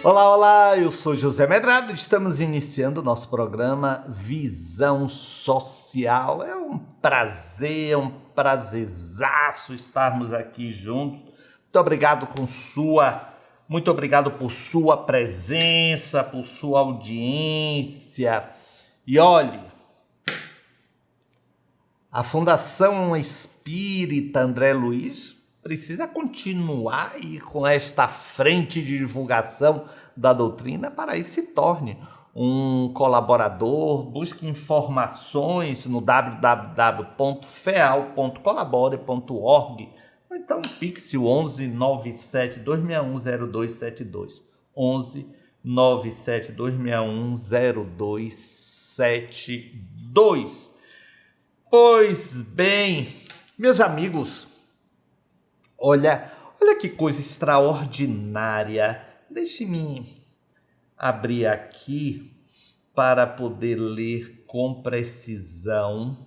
Olá, olá, eu sou José Medrado e estamos iniciando o nosso programa Visão Social. É um prazer, um prazerzaço estarmos aqui juntos. Muito obrigado por sua presença, por sua audiência. E olhe, a Fundação Espírita André Luiz precisa continuar aí com esta frente de divulgação da doutrina para aí se torne um colaborador. Busque informações no www.feal.colabore.org ou então Pix 11 97 261 0272 11 97 261 0272. Pois bem, meus amigos, Olha que coisa extraordinária. Deixe-me abrir aqui para poder ler com precisão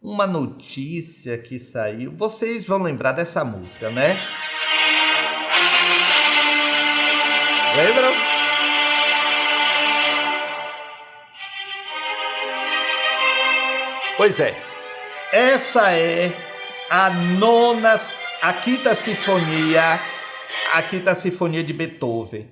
uma notícia que saiu. Vocês vão lembrar dessa música, né? Lembram? Pois é, essa é a quinta sinfonia de Beethoven.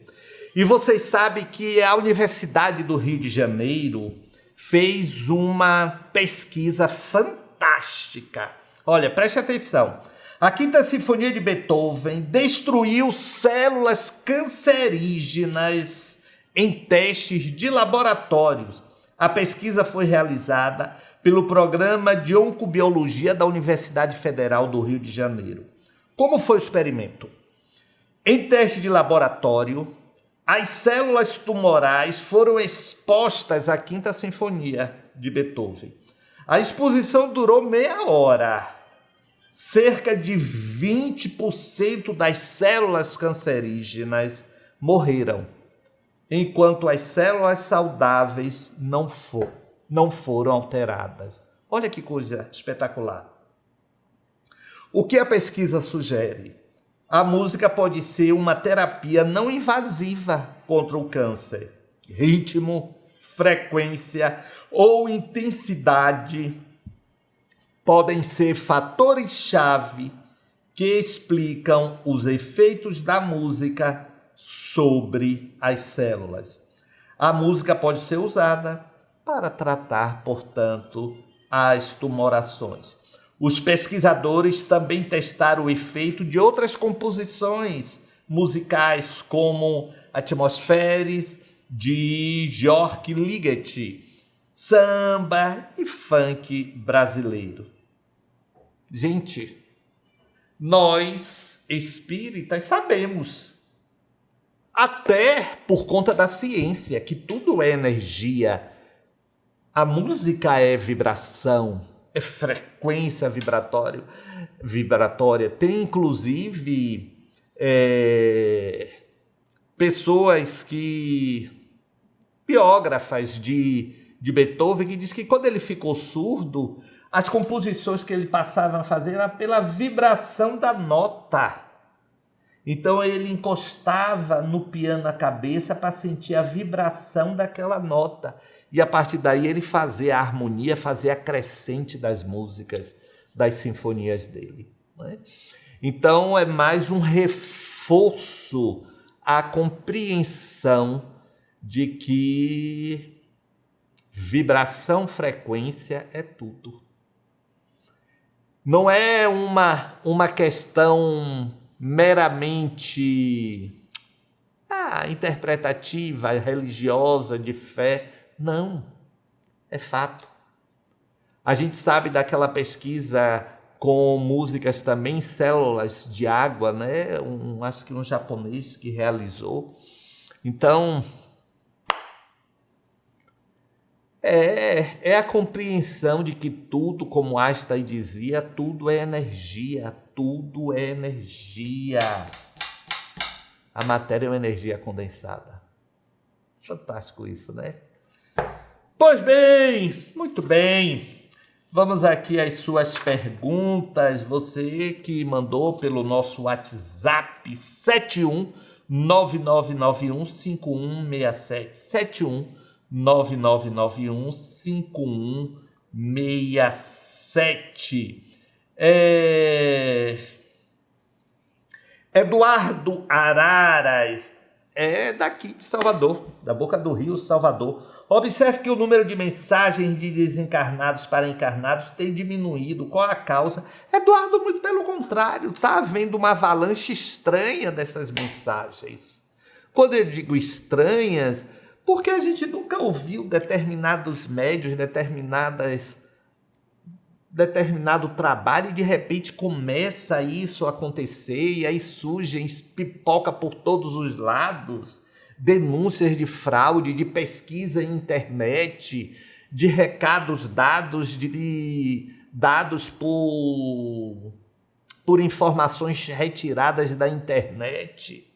E vocês sabem que a Universidade do Rio de Janeiro fez uma pesquisa fantástica. Olha, preste atenção. A quinta sinfonia de Beethoven destruiu células cancerígenas em testes de laboratórios. A pesquisa foi realizada pelo Programa de Oncobiologia da Universidade Federal do Rio de Janeiro. Como foi o experimento? Em teste de laboratório, as células tumorais foram expostas à Quinta Sinfonia de Beethoven. A exposição durou meia hora. Cerca de 20% das células cancerígenas morreram, enquanto as células saudáveis não foram alteradas. Olha que coisa espetacular. O que a pesquisa sugere? A música pode ser uma terapia não invasiva contra o câncer. Ritmo, frequência ou intensidade podem ser fatores-chave que explicam os efeitos da música sobre as células. A música pode ser usada para tratar, portanto, as tumorações. Os pesquisadores também testaram o efeito de outras composições musicais, como Atmosférias, de Georg Ligeti, samba e funk brasileiro. Gente, nós espíritas sabemos, até por conta da ciência, que tudo é energia. A música é vibração, é frequência vibratória. Tem, inclusive, pessoas biógrafas de Beethoven, que diz que quando ele ficou surdo, as composições que ele passava a fazer eram pela vibração da nota. Então ele encostava no piano a cabeça para sentir a vibração daquela nota. E a partir daí ele fazia a harmonia, fazia a crescente das músicas, das sinfonias dele. Né? Então é mais um reforço à compreensão de que vibração, frequência é tudo. Não é uma questão meramente interpretativa, religiosa, de fé. Não, é fato. A gente sabe daquela pesquisa com músicas também, células de água, né? Acho que um japonês que realizou. Então, é a compreensão de que tudo, como Einstein dizia, tudo é energia, tudo é energia. A matéria é uma energia condensada. Fantástico isso, né? Pois bem, muito bem. Vamos aqui às suas perguntas. Você que mandou pelo nosso WhatsApp 7199915167. 7199915167. Eduardo Araras é daqui de Salvador, da Boca do Rio, Salvador. Observe que o número de mensagens de desencarnados para encarnados tem diminuído. Qual a causa? Eduardo, muito pelo contrário, está havendo uma avalanche estranha dessas mensagens. Quando eu digo estranhas, porque a gente nunca ouviu determinados médios, determinado trabalho e de repente começa isso a acontecer e aí surgem, pipoca por todos os lados, denúncias de fraude, de pesquisa em internet, de recados dados por informações retiradas da internet.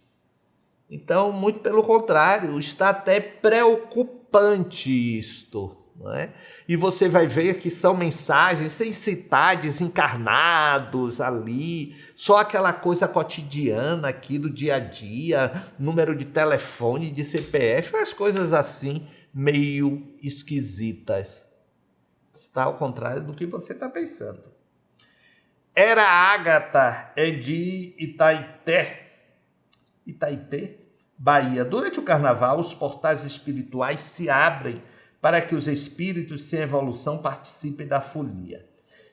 Então, muito pelo contrário, está até preocupante isto. Não é? E você vai ver que são mensagens sem citar desencarnados ali, só aquela coisa cotidiana aqui do dia a dia, número de telefone, de CPF, as coisas assim meio esquisitas. Está ao contrário do que você está pensando. Era Ágata, é de Itaité, Bahia. Durante o carnaval, os portais espirituais se abrem para que os espíritos sem evolução participem da folia.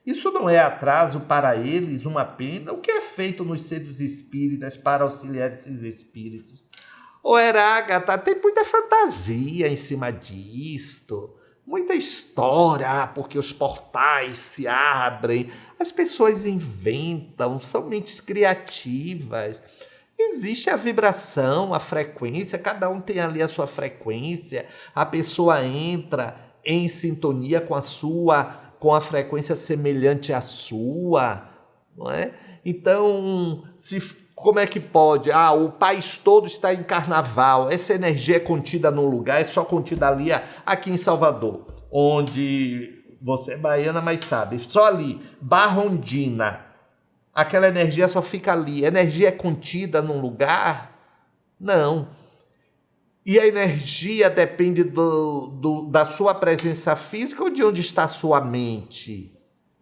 Isso não é atraso para eles, uma pena? O que é feito nos centros espíritas para auxiliar esses espíritos? Ágata, tem muita fantasia em cima disto, muita história, porque os portais se abrem, as pessoas inventam, são mentes criativas. Existe a vibração, a frequência, cada um tem ali a sua frequência, a pessoa entra em sintonia com a frequência semelhante à sua, não é? Então, como é que pode? O país todo está em carnaval, essa energia é contida num lugar, é só contida ali, aqui em Salvador, onde você é baiana, mas sabe, só ali, Barrondina. Aquela energia só fica ali. A energia é contida num lugar? Não. E a energia depende da sua presença física ou de onde está a sua mente?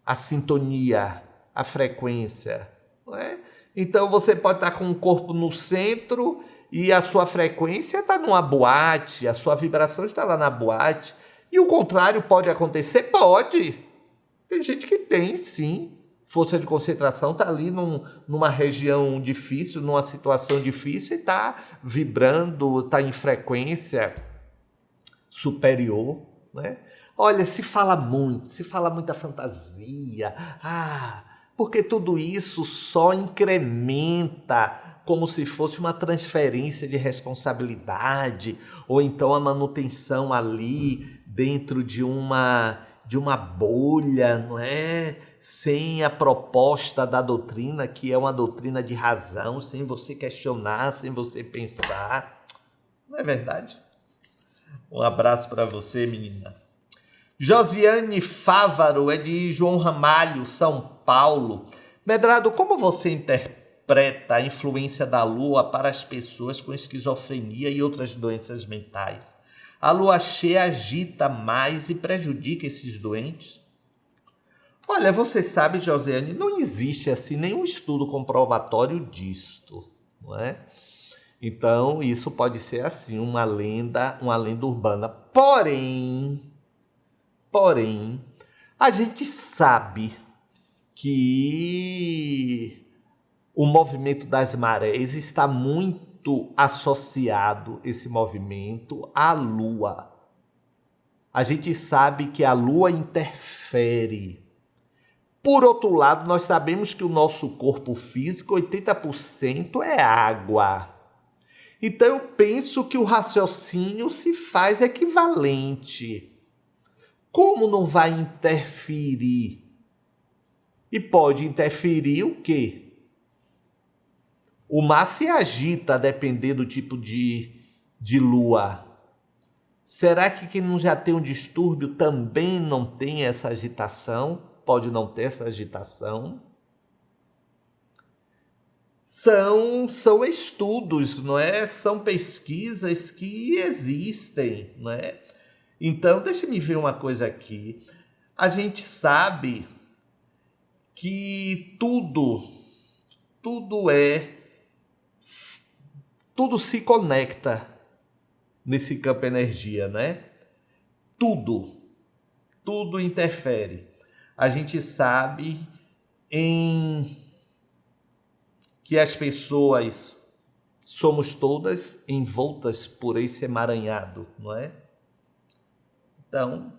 A sintonia, a frequência. Não é? Então você pode estar com o corpo no centro e a sua frequência está numa boate, a sua vibração está lá na boate. E o contrário pode acontecer? Pode. Tem gente que tem, sim. Força de concentração está ali numa região difícil, numa situação difícil e está vibrando, está em frequência superior, né? Olha, se fala muita fantasia, porque tudo isso só incrementa como se fosse uma transferência de responsabilidade ou então a manutenção ali dentro de uma bolha, não é? Sem a proposta da doutrina, que é uma doutrina de razão, sem você questionar, sem você pensar. Não é verdade? Um abraço para você, menina. Josiane Fávaro, é de João Ramalho, São Paulo. Medrado, como você interpreta a influência da Lua para as pessoas com esquizofrenia e outras doenças mentais? A lua cheia agita mais e prejudica esses doentes? Olha, você sabe, Josiane, não existe assim nenhum estudo comprobatório disto, não é? Então, isso pode ser assim, uma lenda urbana. Porém, a gente sabe que o movimento das marés está muito associado, esse movimento, à Lua. A gente sabe que a Lua interfere Por outro lado, nós sabemos que o nosso corpo físico, 80% é água. Então eu penso que o raciocínio se faz equivalente. Como não vai interferir? E pode interferir o quê? O mar se agita a depender do tipo de lua. Será que quem não já tem um distúrbio também não tem essa agitação? Pode não ter essa agitação? São estudos, não é? São pesquisas que existem, não é? Então, deixa-me ver uma coisa aqui. A gente sabe que tudo se conecta nesse campo energia, né? Tudo interfere. A gente sabe que as pessoas somos todas envoltas por esse emaranhado, não é? Então,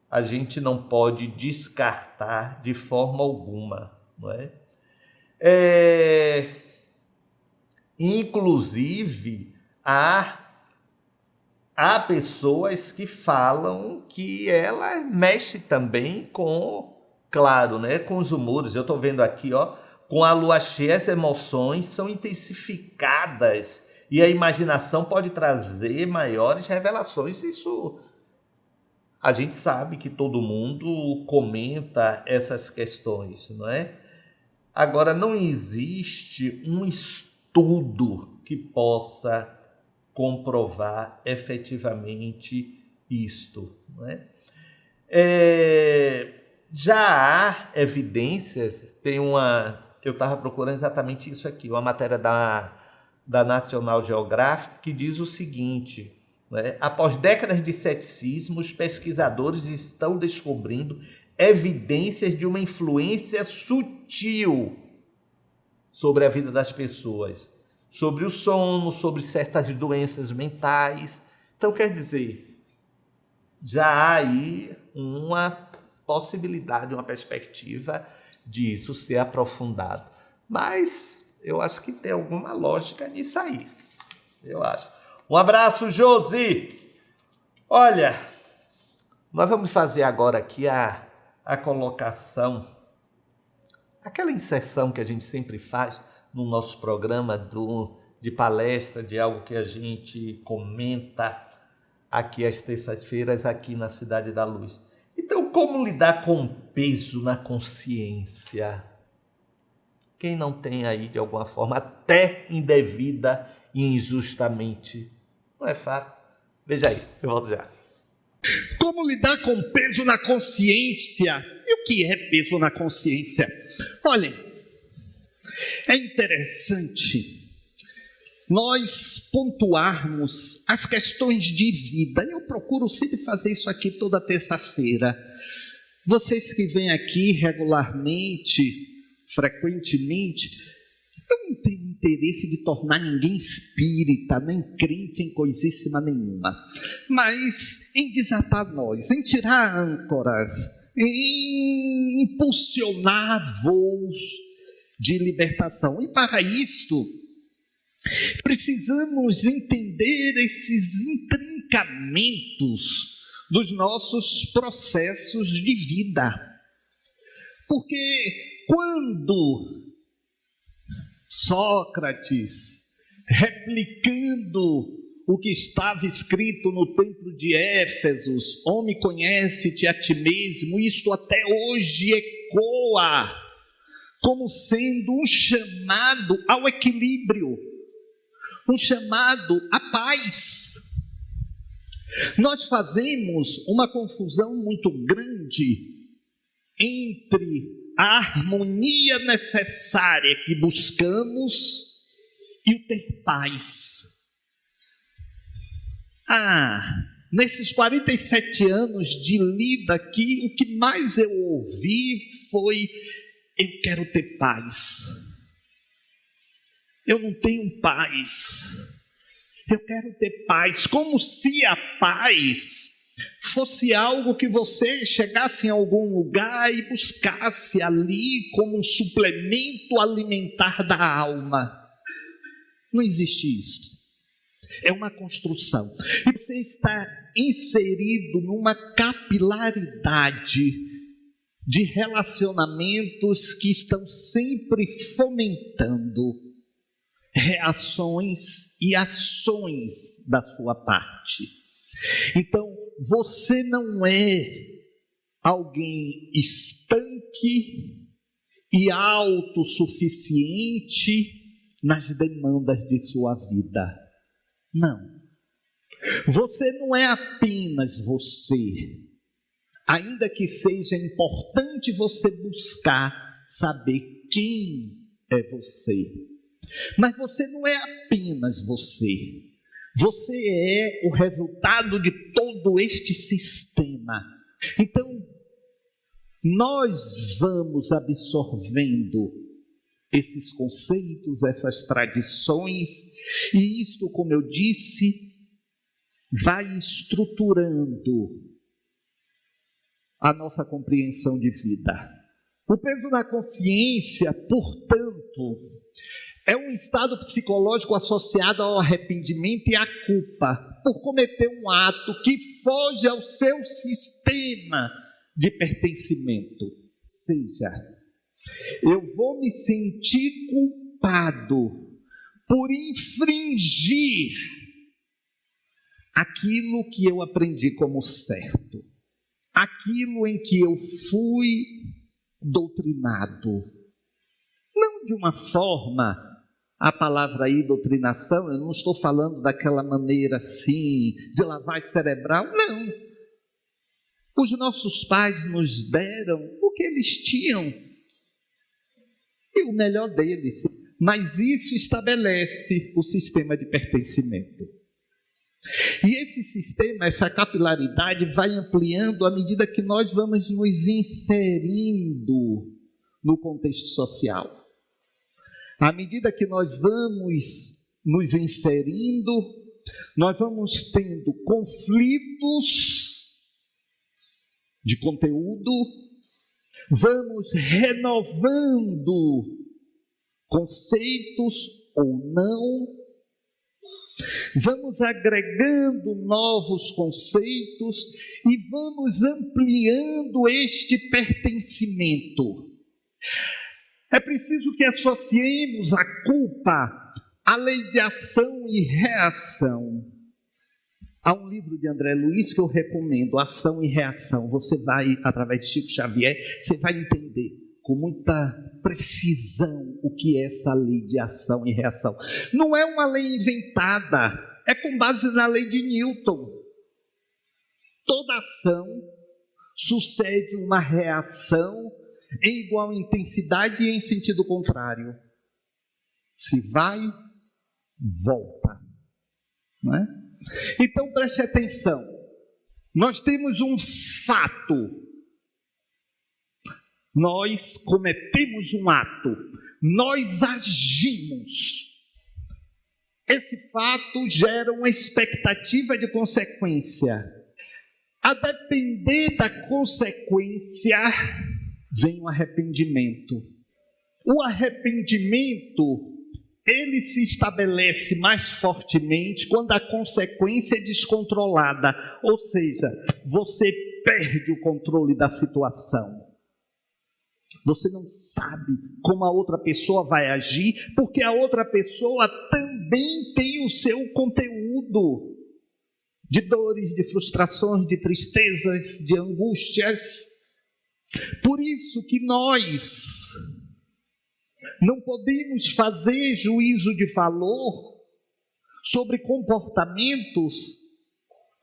a gente não pode descartar de forma alguma, não é? Inclusive, há pessoas que falam que ela mexe também claro, né, com os humores. Eu estou vendo aqui, ó, com a lua cheia, as emoções são intensificadas e a imaginação pode trazer maiores revelações. Isso a gente sabe que todo mundo comenta essas questões, não é? Agora, não existe um estudo que possa comprovar efetivamente isto, não é? Já há evidências, eu estava procurando exatamente isso aqui, uma matéria da National Geographic que diz o seguinte, né? Após décadas de ceticismo, os pesquisadores estão descobrindo evidências de uma influência sutil sobre a vida das pessoas, sobre o sono, sobre certas doenças mentais. Então, quer dizer, já há aí uma possibilidade, uma perspectiva disso ser aprofundado. Mas eu acho que tem alguma lógica nisso aí. Eu acho. Um abraço, Josi! Olha, nós vamos fazer agora aqui a colocação, aquela inserção que a gente sempre faz no nosso programa de palestra, de algo que a gente comenta aqui às terças-feiras, aqui na Cidade da Luz. Então, como lidar com o peso na consciência? Quem não tem aí, de alguma forma, até indevida e injustamente? Não é fácil. Veja aí, eu volto já. Como lidar com peso na consciência? E o que é peso na consciência? Olhem, é interessante nós pontuarmos as questões de vida. Eu procuro sempre fazer isso aqui toda terça-feira. Vocês que vêm aqui regularmente, frequentemente, eu não tenho interesse de tornar ninguém espírita, nem crente em coisíssima nenhuma, mas em desatar nós, em tirar âncoras, em impulsionar voos de libertação. E para isto, precisamos entender esses intrincamentos dos nossos processos de vida. Porque quando Sócrates, replicando o que estava escrito no templo de Éfesos, homem, conhece-te a ti mesmo, isto até hoje ecoa como sendo um chamado ao equilíbrio, um chamado à paz. Nós fazemos uma confusão muito grande entre a harmonia necessária que buscamos e o ter paz. Nesses 47 anos de lida aqui, o que mais eu ouvi foi: eu quero ter paz. Eu não tenho paz. Eu quero ter paz. Como se a paz fosse algo que você chegasse em algum lugar e buscasse ali como um suplemento alimentar da alma. Não existe isso. É uma construção. E você está inserido numa capilaridade de relacionamentos que estão sempre fomentando reações e ações da sua parte. Então, você não é alguém estanque e autossuficiente nas demandas de sua vida. Não. Você não é apenas você. Ainda que seja importante você buscar saber quem é você. Mas você não é apenas você. Você é o resultado de todo este sistema. Então, nós vamos absorvendo esses conceitos, essas tradições, e isto, como eu disse, vai estruturando a nossa compreensão de vida. O peso na consciência, portanto, é um estado psicológico associado ao arrependimento e à culpa por cometer um ato que foge ao seu sistema de pertencimento. Ou seja, eu vou me sentir culpado por infringir aquilo que eu aprendi como certo, aquilo em que eu fui doutrinado. Não de uma forma, a palavra aí, doutrinação, eu não estou falando daquela maneira assim, de lavagem cerebral, não. Os nossos pais nos deram o que eles tinham, e o melhor deles, mas isso estabelece o sistema de pertencimento. E esse sistema, essa capilaridade vai ampliando à medida que nós vamos nos inserindo no contexto social. À medida que nós vamos nos inserindo, nós vamos tendo conflitos de conteúdo, vamos renovando conceitos ou não, vamos agregando novos conceitos e vamos ampliando este pertencimento. É preciso que associemos a culpa à lei de ação e reação. Há um livro de André Luiz que eu recomendo, Ação e Reação. Você vai, através de Chico Xavier, você vai entender com muita precisão o que é essa lei de ação e reação. Não é uma lei inventada, é com base na lei de Newton. Toda ação sucede uma reação em igual intensidade e em sentido contrário. Se vai, volta. Não é? Então preste atenção. Nós temos um fato. Nós cometemos um ato. Nós agimos. Esse fato gera uma expectativa de consequência. A depender da consequência, vem o arrependimento. O arrependimento, ele se estabelece mais fortemente quando a consequência é descontrolada. Ou seja, você perde o controle da situação. Você não sabe como a outra pessoa vai agir, porque a outra pessoa também tem o seu conteúdo de dores, de frustrações, de tristezas, de angústias. Por isso que nós não podemos fazer juízo de valor sobre comportamentos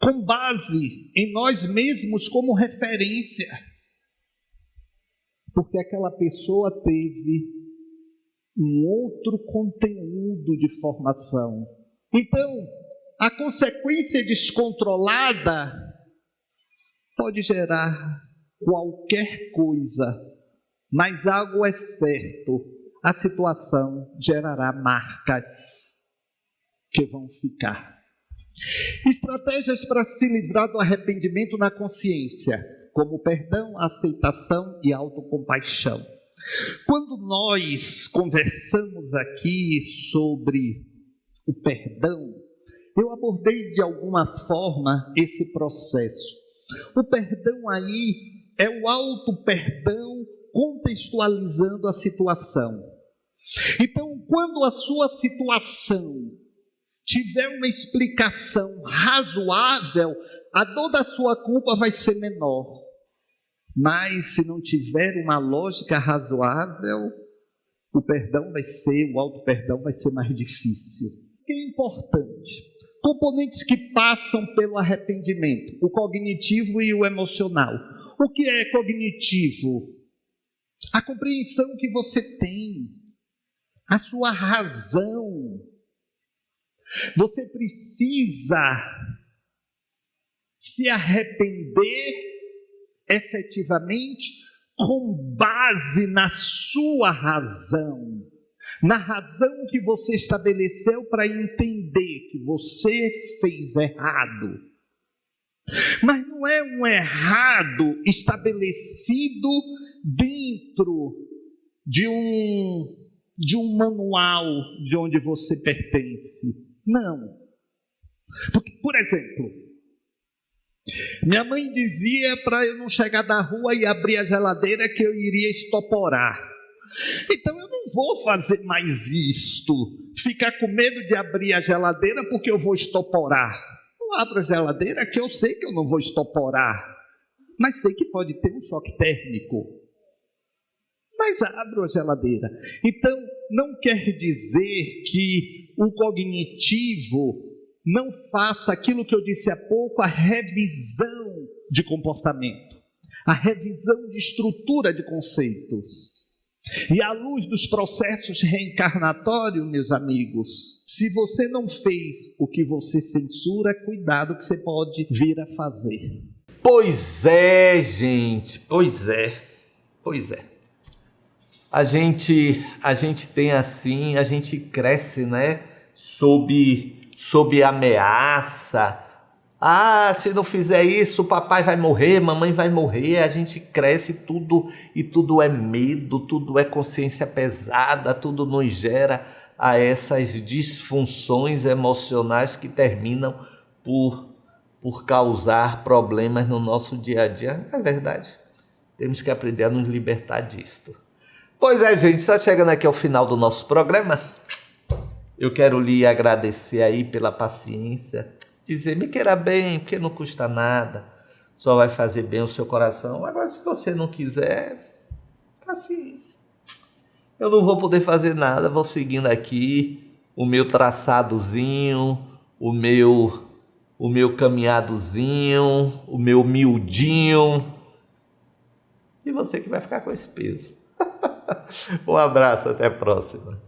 com base em nós mesmos como referência. Porque aquela pessoa teve um outro conteúdo de formação. Então, a consequência descontrolada pode gerar qualquer coisa, mas algo é certo, a situação gerará marcas que vão ficar. Estratégias para se livrar do arrependimento na consciência, como o perdão, a aceitação e a autocompaixão. Quando nós conversamos aqui sobre o perdão, eu abordei de alguma forma esse processo. O perdão aí é o auto-perdão contextualizando a situação. Então, quando a sua situação tiver uma explicação razoável, a dor da sua culpa vai ser menor. Mas se não tiver uma lógica razoável, o auto-perdão vai ser mais difícil. O que é importante? Componentes que passam pelo arrependimento, o cognitivo e o emocional. O que é cognitivo? A compreensão que você tem, a sua razão. Você precisa se arrepender efetivamente com base na sua razão, na razão que você estabeleceu para entender que você fez errado. Mas não é um errado estabelecido dentro de um manual de onde você pertence. Não. Porque, por exemplo, minha mãe dizia para eu não chegar da rua e abrir a geladeira que eu iria estoporar. Então eu não vou fazer mais isto, ficar com medo de abrir a geladeira porque eu vou estoporar. Eu abro a geladeira que eu sei que eu não vou estoporar, mas sei que pode ter um choque térmico. Mas abro a geladeira. Então não quer dizer que o cognitivo não faça aquilo que eu disse há pouco, a revisão de comportamento, a revisão de estrutura de conceitos. E à luz dos processos reencarnatórios, meus amigos, se você não fez o que você censura, cuidado que você pode vir a fazer. Pois é, gente, pois é. A gente tem assim, a gente cresce, né, sob ameaça. Ah, se não fizer isso, o papai vai morrer, mamãe vai morrer. A gente cresce e tudo é medo, tudo é consciência pesada, tudo nos gera a essas disfunções emocionais que terminam por causar problemas no nosso dia a dia. É verdade, temos que aprender a nos libertar disto. Pois é, gente, está chegando aqui ao final do nosso programa. Eu quero lhe agradecer aí pela paciência, dizer, me queira bem, porque não custa nada, só vai fazer bem ao seu coração. Agora, se você não quiser, paciência. Eu não vou poder fazer nada, vou seguindo aqui o meu traçadozinho, o meu caminhadozinho, o meu miudinho. E você que vai ficar com esse peso. Um abraço, até a próxima.